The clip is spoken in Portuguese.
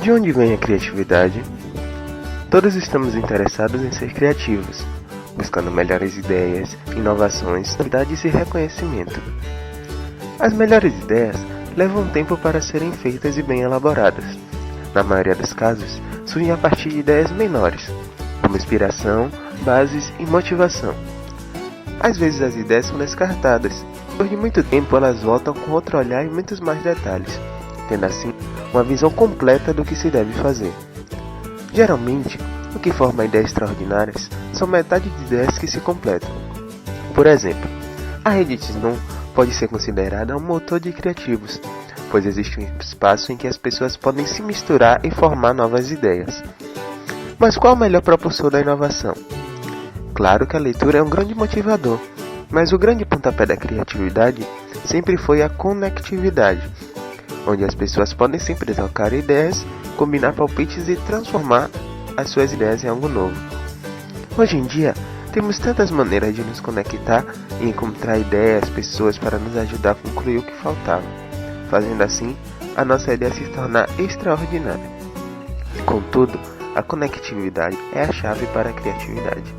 De onde vem a criatividade? Todos estamos interessados em ser criativos, buscando melhores ideias, inovações, novidades e reconhecimento. As melhores ideias levam tempo para serem feitas e bem elaboradas. Na maioria dos casos, surgem a partir de ideias menores, como inspiração, bases e motivação. Às vezes as ideias são descartadas. Depois de muito tempo elas voltam com outro olhar e muitos mais detalhes, tendo assim uma visão completa do que se deve fazer. Geralmente, o que forma ideias extraordinárias são metade de ideias que se completam. Por exemplo, a rede Tsinon pode ser considerada um motor de criativos, pois existe um espaço em que as pessoas podem se misturar e formar novas ideias. Mas qual o melhor propulsor da inovação? Claro que a leitura é um grande motivador, mas o grande pontapé da criatividade sempre foi a conectividade, onde as pessoas podem sempre trocar ideias, combinar palpites e transformar as suas ideias em algo novo. Hoje em dia, temos tantas maneiras de nos conectar e encontrar ideias, pessoas para nos ajudar a concluir o que faltava, fazendo assim a nossa ideia se tornar extraordinária. Contudo, a conectividade é a chave para a criatividade.